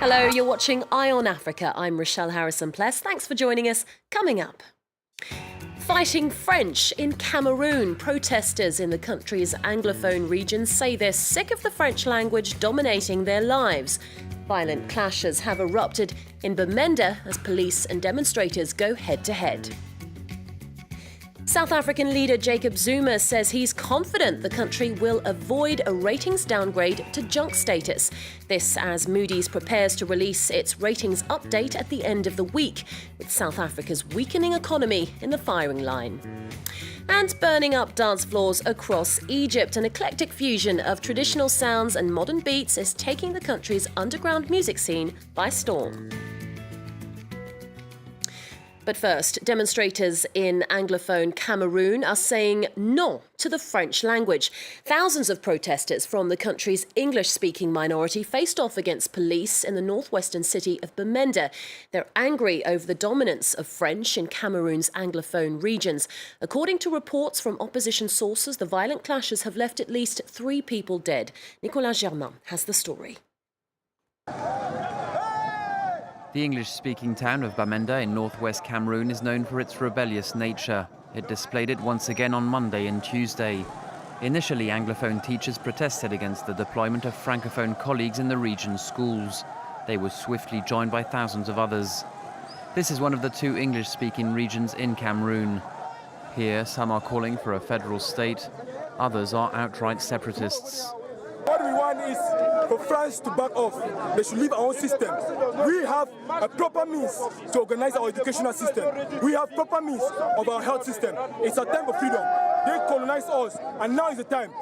Hello, you're watching Eye on Africa. I'm Rochelle Harrison-Pless. Thanks for joining us. Coming up. Fighting French in Cameroon. Protesters in the country's Anglophone region say they're sick of the French language dominating their lives. Violent clashes have erupted in Bamenda as police and demonstrators go head-to-head. South African leader Jacob Zuma says he's confident the country will avoid a ratings downgrade to junk status. This as Moody's prepares to release its ratings update at the end of the week, with South Africa's weakening economy in the firing line. And burning up dance floors across Egypt, an eclectic fusion of traditional sounds and modern beats is taking the country's underground music scene by storm. But first, demonstrators in Anglophone Cameroon are saying no to the French language. Thousands of protesters from the country's English-speaking minority faced off against police in the northwestern city of Bamenda. They're angry over the dominance of French in Cameroon's Anglophone regions. According to reports from opposition sources, the violent clashes have left at least 3 people dead. Nicolas Germain has the story. The English-speaking town of Bamenda in northwest Cameroon is known for its rebellious nature. It displayed it once again on Monday and Tuesday. Initially, Anglophone teachers protested against the deployment of Francophone colleagues in the region's schools. They were swiftly joined by thousands of others. This is one of the 2 English-speaking regions in Cameroon. Here, some are calling for a federal state. Others are outright separatists. What we want is for France to back off. They should leave our own system. We have a proper means to organize our educational system. We have proper means of our health system. It's a time for freedom. They colonized us, and now is the time.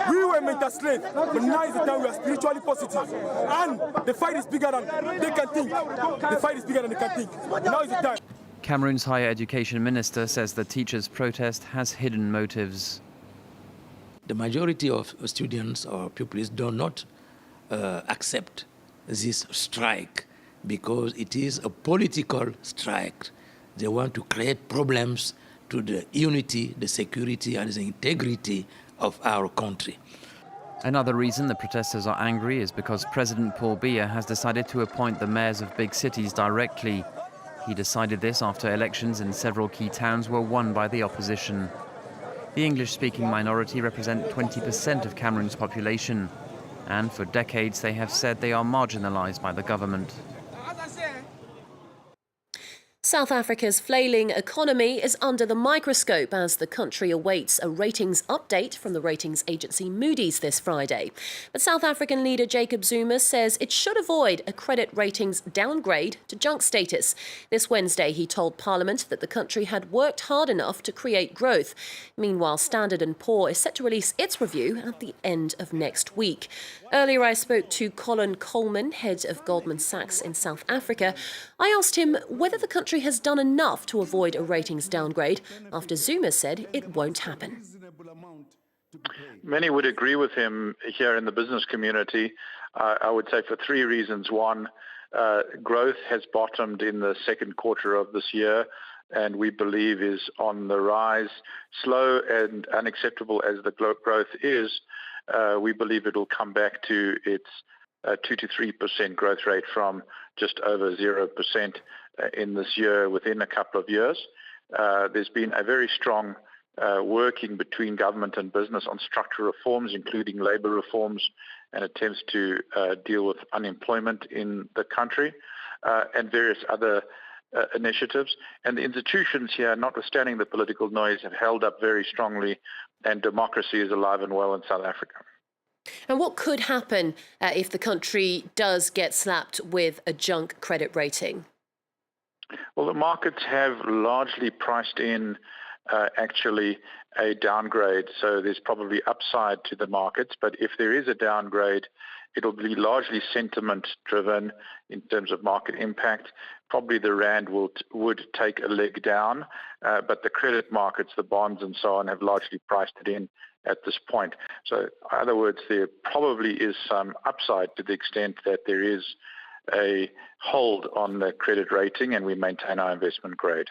We were mental slaves, but now is the time we are spiritually positive. And the fight is bigger than they can think. The fight is bigger than they can think. Now is the time. Cameroon's higher education minister says the teachers' protest has hidden motives. The majority of students or pupils do not accept this strike because it is a political strike. They want to create problems to the unity, the security, and the integrity of our country. Another reason the protesters are angry is because President Paul Biya has decided to appoint the mayors of big cities directly. He decided this after elections in several key towns were won by the opposition. The English-speaking minority represent 20% of Cameroon's population, and for decades they have said they are marginalized by the government. South Africa's flailing economy is under the microscope as the country awaits a ratings update from the ratings agency Moody's this Friday. But South African leader Jacob Zuma says it should avoid a credit ratings downgrade to junk status. This Wednesday, he told Parliament that the country had worked hard enough to create growth. Meanwhile, Standard & Poor is set to release its review at the end of next week. Earlier, I spoke to Colin Coleman, head of Goldman Sachs in South Africa. I asked him whether the country has done enough to avoid a ratings downgrade after Zuma said it won't happen. Many would agree with him here in the business community. I would say for 3 reasons. One, growth has bottomed in the second quarter of this year and we believe is on the rise. Slow and unacceptable as the growth is, we believe it will come back to its 2 to 3% growth rate from just over 0% in this year within a couple of years. There's been a very strong working between government and business on structural reforms, including labor reforms and attempts to deal with unemployment in the country and various other initiatives. And the institutions here, notwithstanding the political noise, have held up very strongly, and democracy is alive and well in South Africa. And what could happen if the country does get slapped with a junk credit rating? Well, the markets have largely priced in actually a downgrade, so there's probably upside to the markets. But if there is a downgrade, it'll be largely sentiment-driven in terms of market impact. Probably the rand would take a leg down, but the credit markets, the bonds and so on, have largely priced it in at this point. So, in other words, there probably is some upside to the extent that there is a hold on the credit rating and we maintain our investment grade.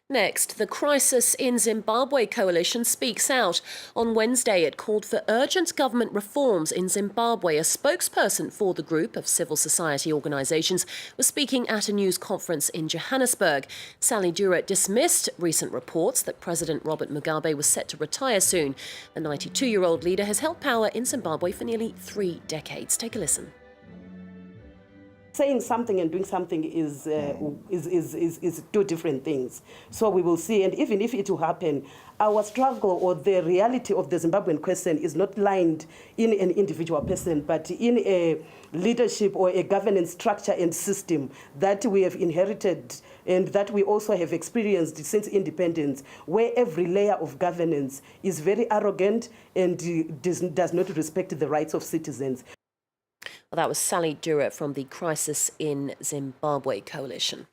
Next, the Crisis in Zimbabwe coalition speaks out. On Wednesday, it called for urgent government reforms in Zimbabwe. A spokesperson for the group of civil society organisations was speaking at a news conference in Johannesburg. Sally Dura dismissed recent reports that President Robert Mugabe was set to retire soon. The 92-year-old leader has held power in Zimbabwe for nearly 3 decades. Take a listen. Saying something and doing something is two different things. So we will see, and even if it will happen, our struggle or the reality of the Zimbabwean question is not lined in an individual person, but in a leadership or a governance structure and system that we have inherited and that we also have experienced since independence, where every layer of governance is very arrogant and does not respect the rights of citizens. Well, that was Sally Dura from the Crisis in Zimbabwe coalition.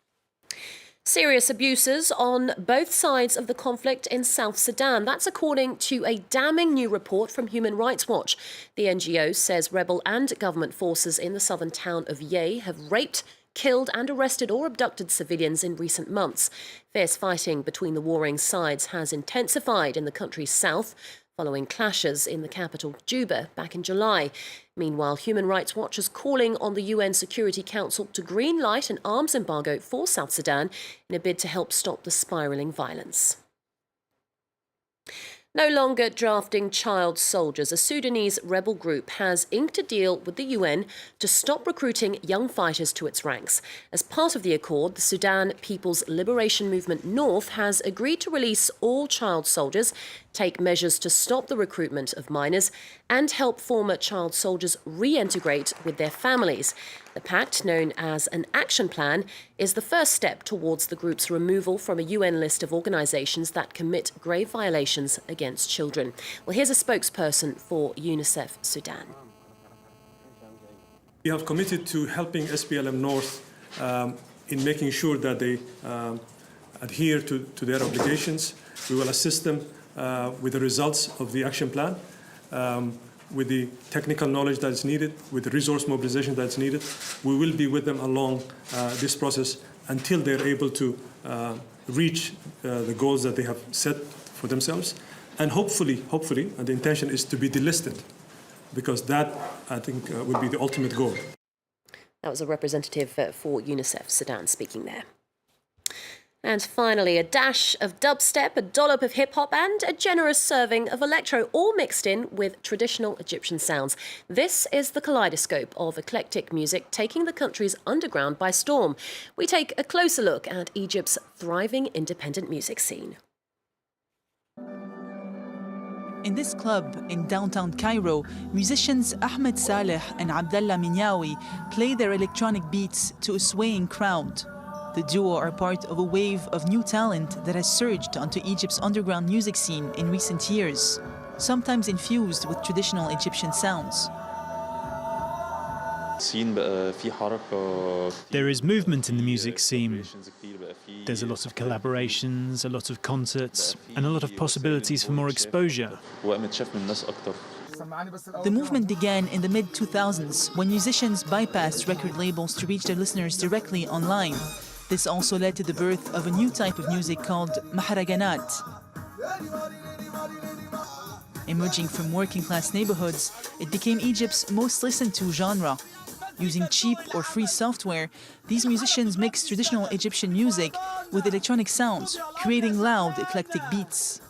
Serious abuses on both sides of the conflict in South Sudan. That's according to a damning new report from Human Rights Watch. The NGO says rebel and government forces in the southern town of Yei have raped, killed and arrested or abducted civilians in recent months. Fierce fighting between the warring sides has intensified in the country's south, following clashes in the capital, Juba, back in July. Meanwhile, Human Rights Watch is calling on the UN Security Council to greenlight an arms embargo for South Sudan in a bid to help stop the spiralling violence. No longer drafting child soldiers, a Sudanese rebel group has inked a deal with the UN to stop recruiting young fighters to its ranks. As part of the accord, the Sudan People's Liberation Movement North has agreed to release all child soldiers, take measures to stop the recruitment of minors, and help former child soldiers reintegrate with their families. The pact, known as an action plan, is the first step towards the group's removal from a UN list of organisations that commit grave violations against children. Well, here's a spokesperson for UNICEF Sudan. We have committed to helping SPLM North in making sure that they adhere to their obligations. We will assist them with the results of the action plan, with the technical knowledge that is needed, with the resource mobilization that is needed. We will be with them along this process until they're able to reach the goals that they have set for themselves. And hopefully, and the intention is to be delisted, because that, I think, would be the ultimate goal. That was a representative for UNICEF Sudan speaking there. And finally, a dash of dubstep, a dollop of hip-hop and a generous serving of electro, all mixed in with traditional Egyptian sounds. This is the kaleidoscope of eclectic music taking the country's underground by storm. We take a closer look at Egypt's thriving independent music scene. In this club in downtown Cairo, musicians Ahmed Saleh and Abdallah Minyawi play their electronic beats to a swaying crowd. The duo are part of a wave of new talent that has surged onto Egypt's underground music scene in recent years, sometimes infused with traditional Egyptian sounds. There is movement in the music scene. There's a lot of collaborations, a lot of concerts, and a lot of possibilities for more exposure. The movement began in the mid-2000s when musicians bypassed record labels to reach their listeners directly online. This also led to the birth of a new type of music called maharaganat. Emerging from working-class neighborhoods, it became Egypt's most listened-to genre. Using cheap or free software, these musicians mix traditional Egyptian music with electronic sounds, creating loud, eclectic beats.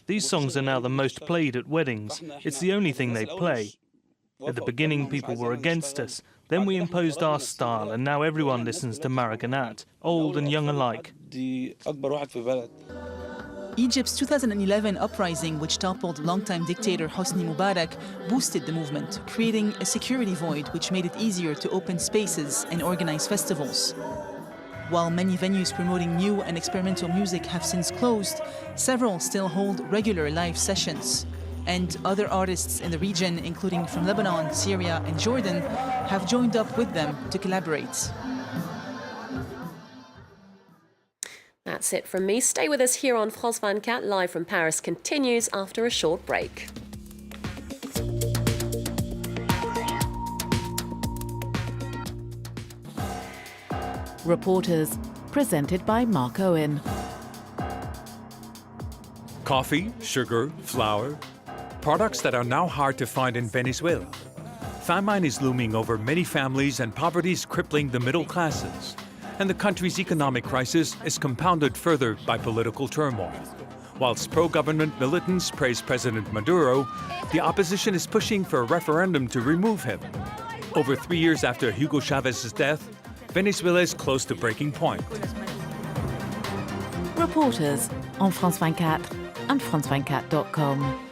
These songs are now the most played at weddings. It's the only thing they play. At the beginning, people were against us. Then we imposed our style, and now everyone listens to maharaganat, old and young alike. Egypt's 2011 uprising, which toppled longtime dictator Hosni Mubarak, boosted the movement, creating a security void which made it easier to open spaces and organize festivals. While many venues promoting new and experimental music have since closed, several still hold regular live sessions. And other artists in the region, including from Lebanon, Syria, and Jordan, have joined up with them to collaborate. That's it from me. Stay with us here on France 24. Live from Paris continues after a short break. Reporters, presented by Mark Owen. Coffee, sugar, flour, products that are now hard to find in Venezuela. Famine is looming over many families and poverty is crippling the middle classes. And the country's economic crisis is compounded further by political turmoil. Whilst pro-government militants praise President Maduro, the opposition is pushing for a referendum to remove him. Over 3 years after Hugo Chávez's death, Venezuela is close to breaking point. Reporters on France 24 and France24.com.